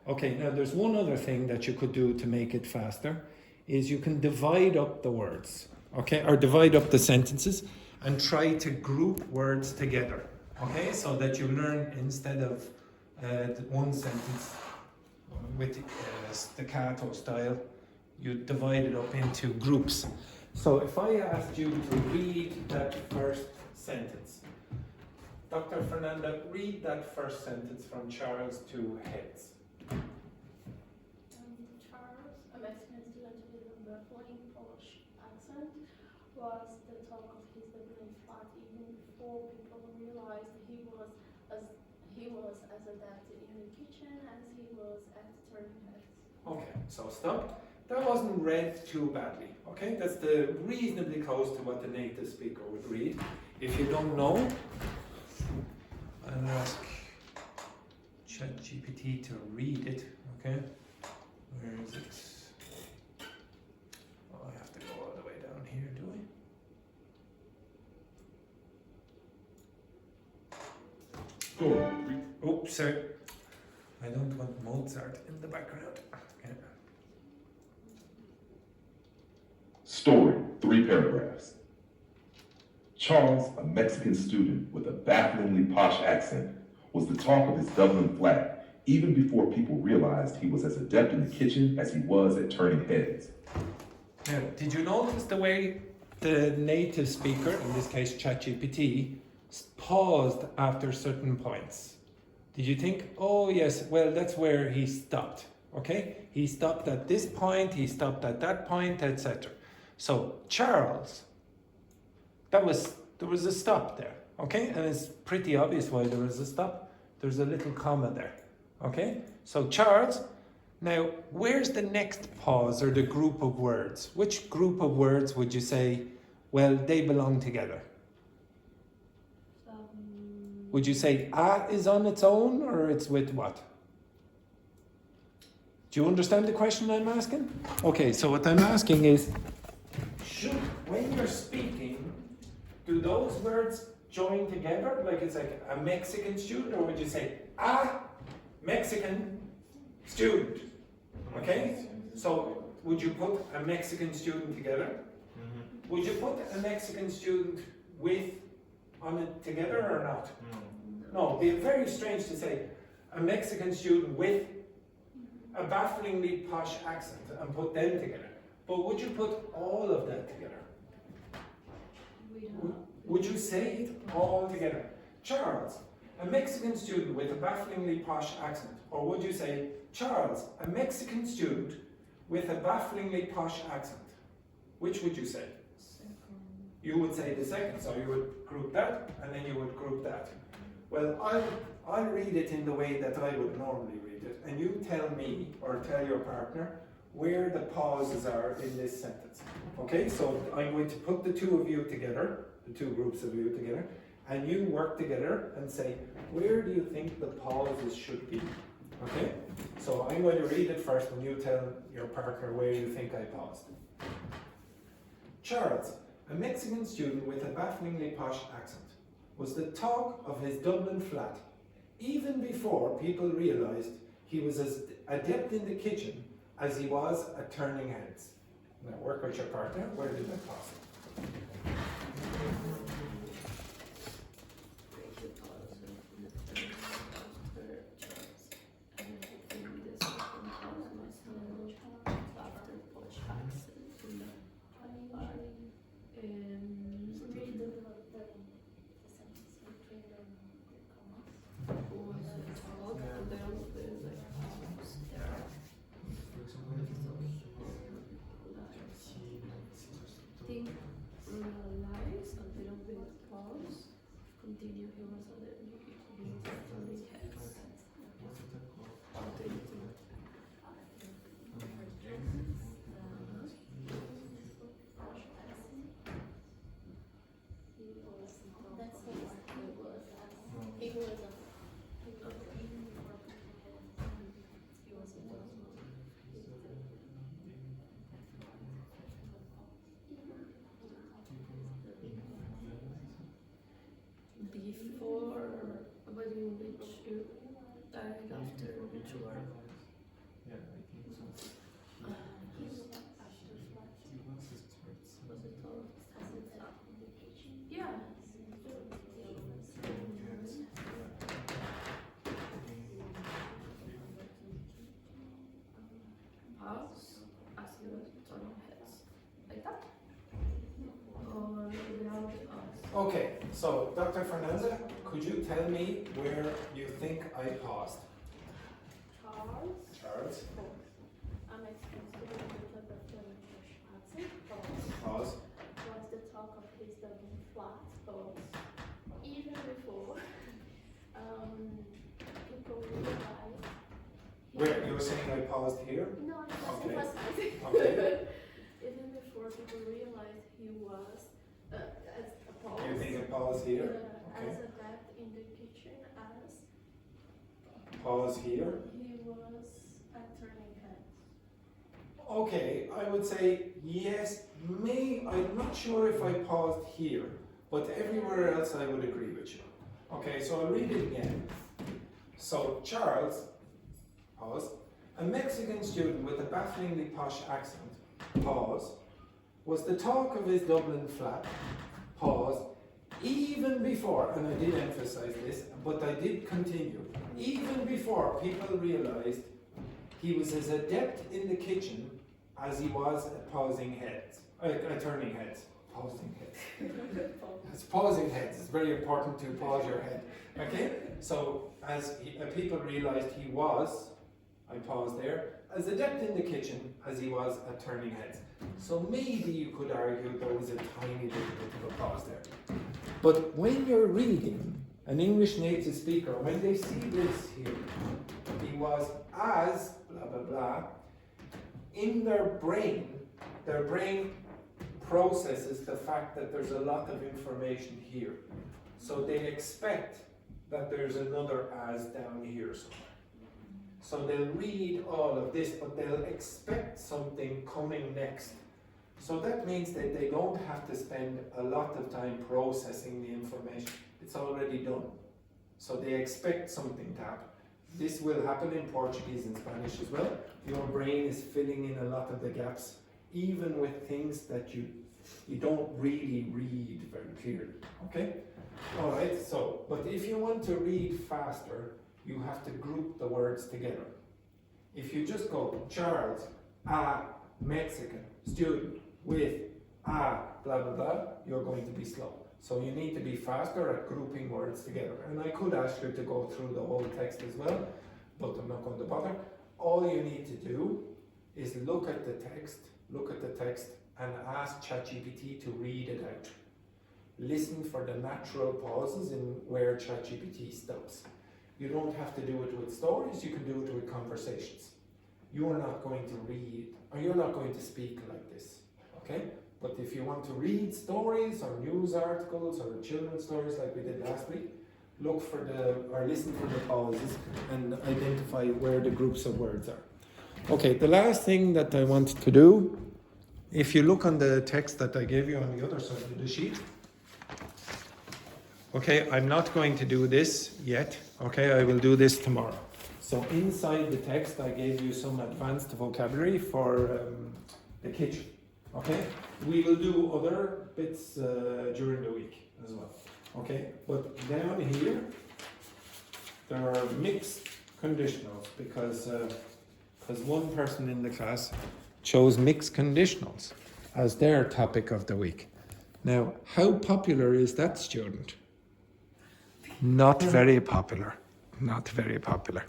Okay, now there's one other thing that you could do to make it faster, is you can divide up the words. Okay? Or divide up the sentences and try to group words together, okay? So that you learn, instead of one sentence with staccato style, you divide it up into groups. So if I asked you to read that first sentence, Dr. Fernanda, read that first sentence from Charles to Heads. Charles, a Mexican student with a baffling Polish accent, was the talk of his Dublin flat even before people realized he was as adapted in the kitchen as he was at turning heads. Okay, so stop. That wasn't read too badly. Okay, that's reasonably close to what the native speaker would read. If you don't know, I'll ask ChatGPT to read it. Okay, where is it? Oh, I have to go all the way down here, do I? Oops, sorry. I don't want Mozart in the background. Okay. Story, 3 paragraphs. Charles, a Mexican student with a bafflingly posh accent, was the talk of his Dublin flat, even before people realized he was as adept in the kitchen as he was at turning heads. Now, did you notice the way the native speaker, in this case ChatGPT, paused after certain points? Did you think, oh yes, well that's where he stopped, okay? He stopped at this point, he stopped at that point, etc. So, Charles, there was a stop there, okay? And it's pretty obvious why there was a stop. There's a little comma there, okay? So, Charles, now, where's the next pause or the group of words? Which group of words would you say, well, they belong together? Would you say a is on its own or it's with what? Do you understand the question I'm asking? Okay, so what I'm asking is, when you're speaking, do those words join together? Like it's like a Mexican student, or would you say a Mexican student? Okay, so would you put a Mexican student together? Would you put a Mexican student with on it together or not? No, it'd be very strange to say a Mexican student with a bafflingly posh accent and put them together. But would you put all of that together? Would you say it all together? Charles, a Mexican student with a bafflingly posh accent. Or would you say, Charles, a Mexican student with a bafflingly posh accent? Which would you say? You would say the second, so you would group that, and then you would group that. Well, I'll read it in the way that I would normally read it, and you tell me, or tell your partner, where the pauses are in this sentence. Okay, so I'm going to put the two of you together, the two groups of you together, and you work together and say, where do you think the pauses should be? Okay, so I'm going to read it first, and you tell your partner where you think I paused. Charles, a Mexican student with a bafflingly posh accent, was the talk of his Dublin flat, even before people realised he was as adept in the kitchen as he was at turning heads. Now work with your partner, where did that pass? Continue, he was on the turning heads. Before, what do you which you died after which word? Yeah, I think so. Was it all? Yeah. Okay, so Dr. Fernanda, could you tell me where you think I paused? Charles. A Mexican student with a Brazilian accent. Pause. Was the talk of his Dogme flat. Even before people realized. Where you were saying I paused here? No, I was Okay. emphasizing. Okay. Even before people realized he was as a pause. You think I paused here? Okay. As adept in the kitchen as Pause here. he was at turning heads. Okay, I would say yes, I'm not sure if I paused here, but everywhere else I would agree with you. Okay, so I'll read it again. So Charles, pause, a Mexican student with a bafflingly posh accent, pause, was the talk of his Dublin flat, pause, even before, and I did emphasize this, but I did continue, even before people realized he was as adept in the kitchen as he was at turning heads. Pausing heads. It's pausing heads. It's very important to pause your head. Okay? So, people realized he was, I paused there, as adept in the kitchen as he was at turning heads. So maybe you could argue there was a tiny little bit of a pause there. But when you're reading an English native speaker, when they see this here, he was as blah blah blah, in their brain processes the fact that there's a lot of information here. So they expect that there's another as down here somewhere. So they'll read all of this, but they'll expect something coming next. So that means that they don't have to spend a lot of time processing the information. It's already done. So they expect something to happen. This will happen in Portuguese and Spanish as well. Your brain is filling in a lot of the gaps, even with things that you don't really read very clearly. Okay? All right, so, but if you want to read faster, you have to group the words together. If you just go, Charles, a Mexican student with a blah blah blah, you're going to be slow. So you need to be faster at grouping words together. And I could ask you to go through the whole text as well, but I'm not going to bother. All you need to do is look at the text, and ask ChatGPT to read it out. Listen for the natural pauses in where ChatGPT stops. You don't have to do it with stories, you can do it with conversations. You're not going to read, or you're not going to speak like this, okay? But if you want to read stories or news articles or children's stories like we did last week, listen for the pauses and identify where the groups of words are. Okay, the last thing that I want to do, if you look on the text that I gave you on the other side of the sheet, okay, I'm not going to do this yet, okay, I will do this tomorrow. So inside the text I gave you some advanced vocabulary for the kitchen, okay? We will do other bits during the week as well, okay? But down here, there are mixed conditionals because one person in the class chose mixed conditionals as their topic of the week. Now, how popular is that student? Not very popular. Not very popular.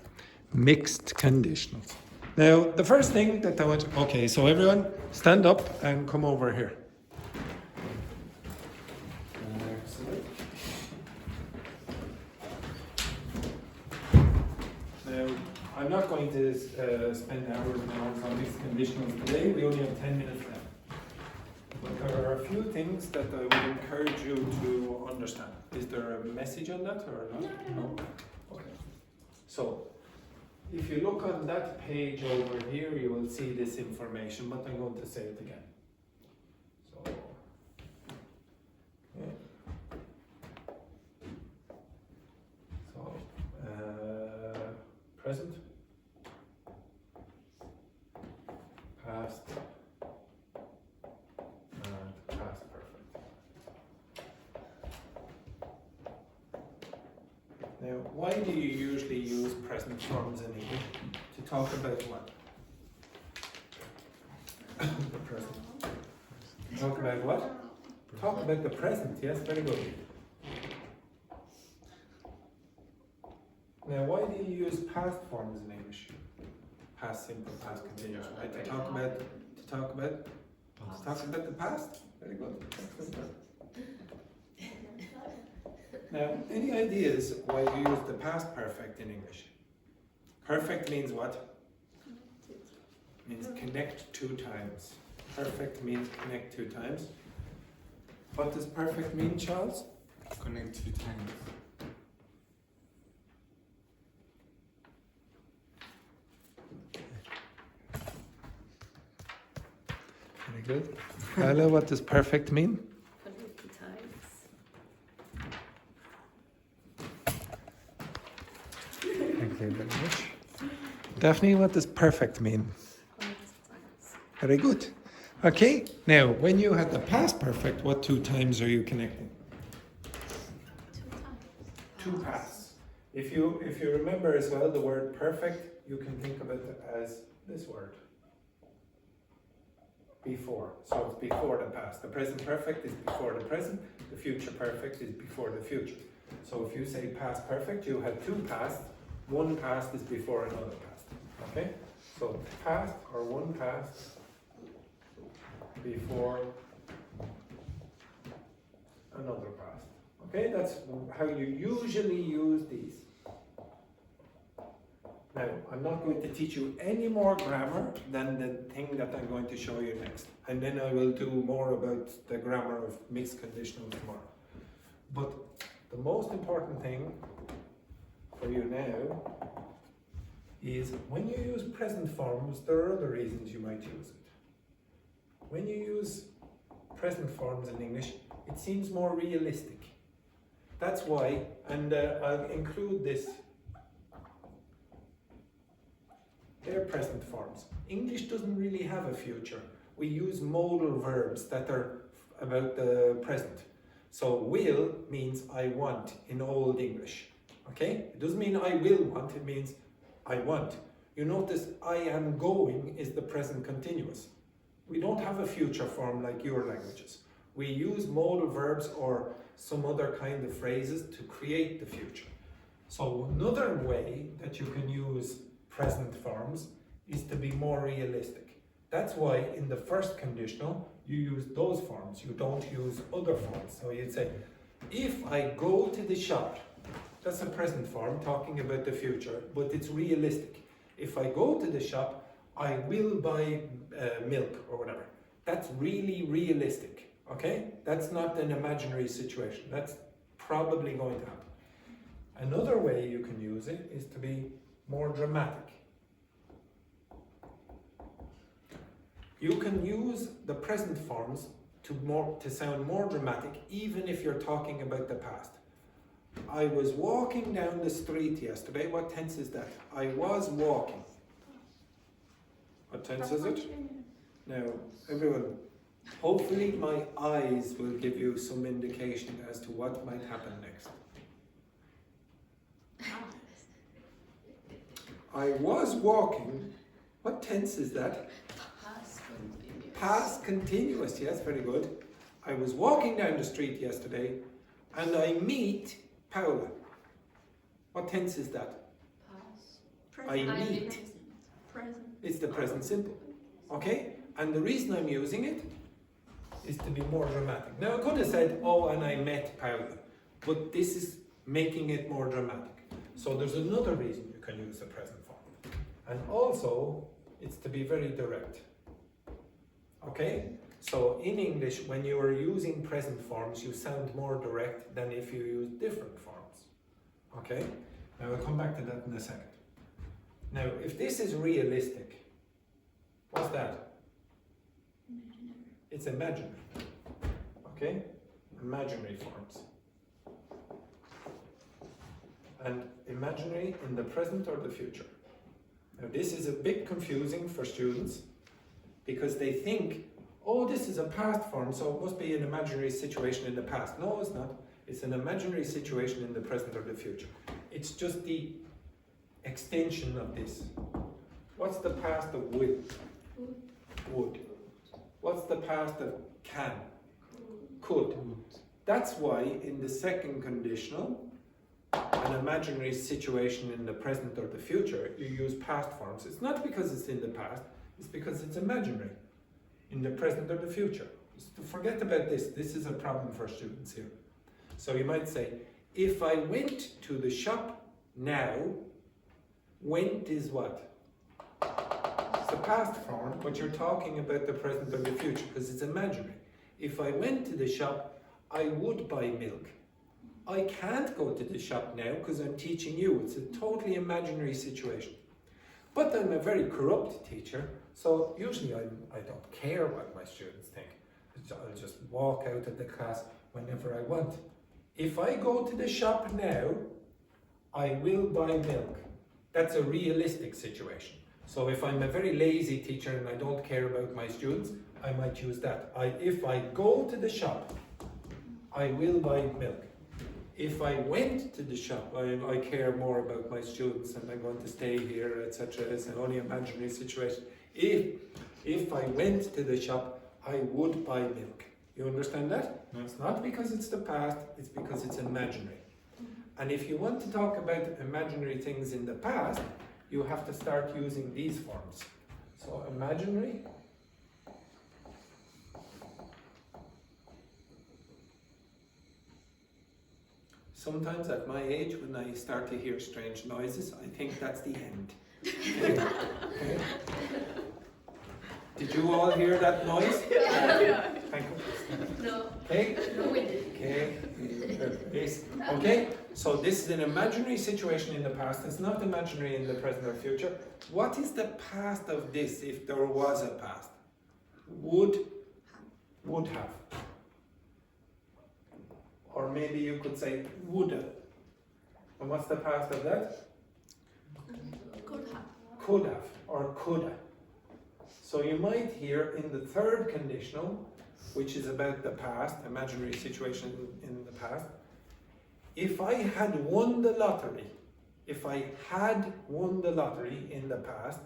Mixed conditionals. Now, the first thing that I want... Okay, so everyone, stand up and come over here. Excellent. Now, I'm not going to spend hours and hours on mixed conditionals today. We only have 10 minutes left. But there are a few things that I would encourage you to understand. Is there a message on that or not? No? Okay. So, if you look on that page over here, you will see this information, but I'm going to say it again. So, yeah. So, present, past, and past perfect. Now, why do you usually use present forms in English? To talk about what? The present. Talk about what? Talk about the present, yes, very good. Now, why do you use past forms in English? Past simple, past continuous, right? To talk about the past. Very good. Now, any ideas why you use the past perfect in English? Perfect means what? Means connect 2 times. Perfect means connect 2 times. What does perfect mean, Charles? Connect 2 times. Very good. Hello, what does perfect mean? 50 times. Thank you very much. Daphne, what does perfect mean? 100 times. Very good. Okay, now when you had the past perfect, what 2 times are you connecting? 2 times. 2 pasts. If you remember as well the word perfect, you can think of it as this word. Before. So it's before the past. The present perfect is before the present. The future perfect is before the future. So if you say past perfect, you have 2 pasts. 1 past is before another past. Okay? So past or 1 past before another past. Okay? That's how you usually use these. Now, I'm not going to teach you any more grammar than the thing that I'm going to show you next. And then I will do more about the grammar of mixed conditional tomorrow. But the most important thing for you now is when you use present forms, there are other reasons you might use it. When you use present forms in English, it seems more realistic. That's why, and I'll include this. They're present forms. English doesn't really have a future. We use modal verbs that are about the present. So will means I want in Old English. Okay? It doesn't mean I will want, it means I want. You notice I am going is the present continuous. We don't have a future form like your languages. We use modal verbs or some other kind of phrases to create the future. So another way that you can use present forms is to be more realistic. That's why in the first conditional you use those forms, you don't use other forms. So you'd say, if I go to the shop, that's a present form talking about the future, but it's realistic. If I go to the shop, I will buy milk or whatever. That's really realistic, okay? That's not an imaginary situation. That's probably going to happen. Another way you can use it is to be more dramatic. You can use the present forms to sound more dramatic even if you're talking about the past. I was walking down the street yesterday. What tense is that? I was walking. What tense is it? Now, everyone, hopefully my eyes will give you some indication as to what might happen next. I was walking. What tense is that? Past continuous. Past continuous, yes, very good. I was walking down the street yesterday and I meet Paula. What tense is that? Past. I meet. Present. It's the present simple. Okay? And the reason I'm using it is to be more dramatic. Now I could have said, oh, and I met Paula. But this is making it more dramatic. So there's another reason you can use the present form. And also, it's to be very direct. Okay? So in English, when you are using present forms, you sound more direct than if you use different forms. Okay? Now I'll come back to that in a second. Now, if this is realistic, what's that? It's imaginary. Okay? Imaginary forms. And imaginary in the present or the future. Now this is a bit confusing for students because they think, oh, this is a past form, so it must be an imaginary situation in the past. No, it's not. It's an imaginary situation in the present or the future. It's just the extension of this. What's the past of will? Would. What's the past of can? Could. That's why in the second conditional, an imaginary situation in the present or the future, you use past forms. It's not because it's in the past, it's because it's imaginary in the present or the future. So forget about this. This is a problem for students here. So you might say, if I went to the shop now, went is what? It's the past form, but you're talking about the present or the future because it's imaginary. If I went to the shop, I would buy milk. I can't go to the shop now because I'm teaching you. It's a totally imaginary situation. But I'm a very corrupt teacher, so usually I don't care what my students think. I'll just walk out of the class whenever I want. If I go to the shop now, I will buy milk. That's a realistic situation. So if I'm a very lazy teacher and I don't care about my students, I might use that. If I go to the shop, I will buy milk. If I went to the shop, I care more about my students and I'm going to stay here, etc. It's an only imaginary situation. If I went to the shop, I would buy milk. You understand that? No. It's not because it's the past, it's because it's imaginary. And if you want to talk about imaginary things in the past, you have to start using these forms. So imaginary. Sometimes at my age, when I start to hear strange noises, I think that's the end. Okay. Did you all hear that noise? Yeah. Thank you. No. Okay? No, we didn't. Okay. Yes. Okay. So this is an imaginary situation in the past. It's not imaginary in the present or future. What is the past of this if there was a past? Would have. Or maybe you could say would have. And what's the past of that? Could have. Could have or coulda. So you might hear in the third conditional, which is about the past, imaginary situation in the past, if I had won the lottery, in the past,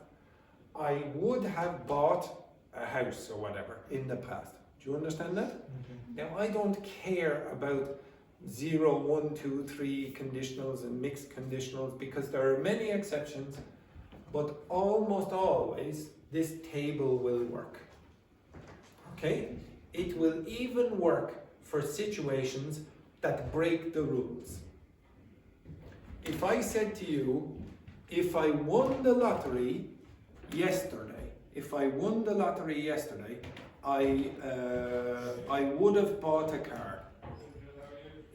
I would have bought a house or whatever in the past. Do you understand that? Mm-hmm. Now I don't care about 0, 1, 2, 3 conditionals and mixed conditionals because there are many exceptions, but almost always this table will work. Okay? It will even work for situations that break the rules. If I said to you, if I won the lottery yesterday, I would have bought a car.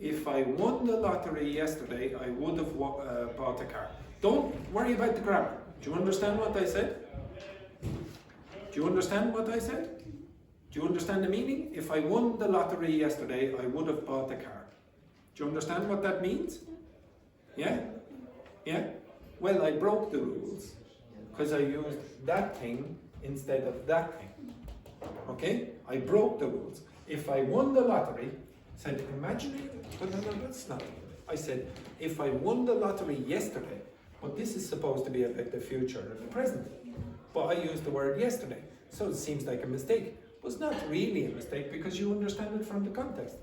If I won the lottery yesterday, I would have bought a car. Don't worry about the grammar. Do you understand what I said? Do you understand what I said? Do you understand the meaning? If I won the lottery yesterday, I would have bought a car. Do you understand what that means? Yeah? Yeah? Well, I broke the rules because I used that thing instead of that thing. Okay? I broke the rules. If I won the lottery, said imaginary, but no, that's not. I said, if I won the lottery yesterday, but this is supposed to be about the future and the present. But I used the word yesterday, so it seems like a mistake. But it's not really a mistake because you understand it from the context.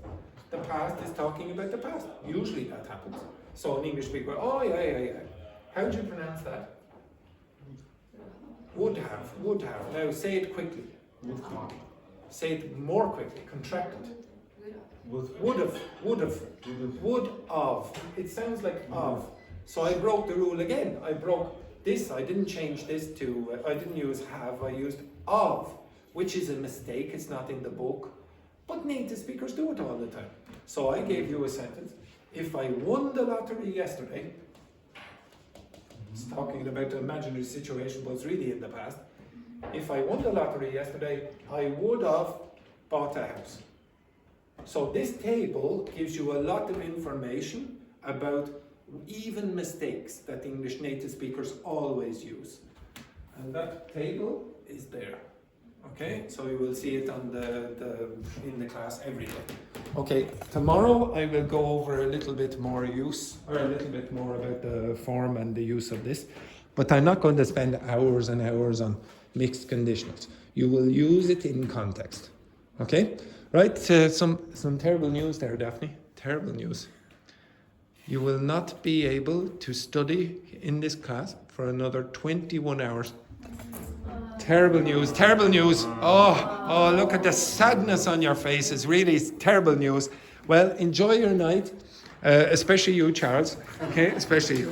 The past is talking about the past. Usually that happens. So an English speaker, oh yeah. How do you pronounce that? Would have. Now say it quickly. Say it more quickly, contract it. Would have. It sounds like of. So I broke the rule again. I broke this. I didn't change this to, I didn't use have, I used of, which is a mistake. It's not in the book. But native speakers do it all the time. So I gave you a sentence. If I won the lottery yesterday, it's talking about the imaginary situation, but it's really in the past. If I won the lottery yesterday, I would have bought a house. So this table gives you a lot of information about even mistakes that English native speakers always use. And that table is there. Okay, so you will see it on in the class every day. Okay, tomorrow I will go over a little bit more about the form and the use of this, but I'm not going to spend hours and hours on mixed conditionals. You will use it in context. Okay, Right, some terrible news there, Daphne. Terrible news. You will not be able to study in this class for another 21 hours. Terrible news, terrible news. Oh, look at the sadness on your faces. Really terrible news. Well, enjoy your night, especially you, Charles. Okay, especially you.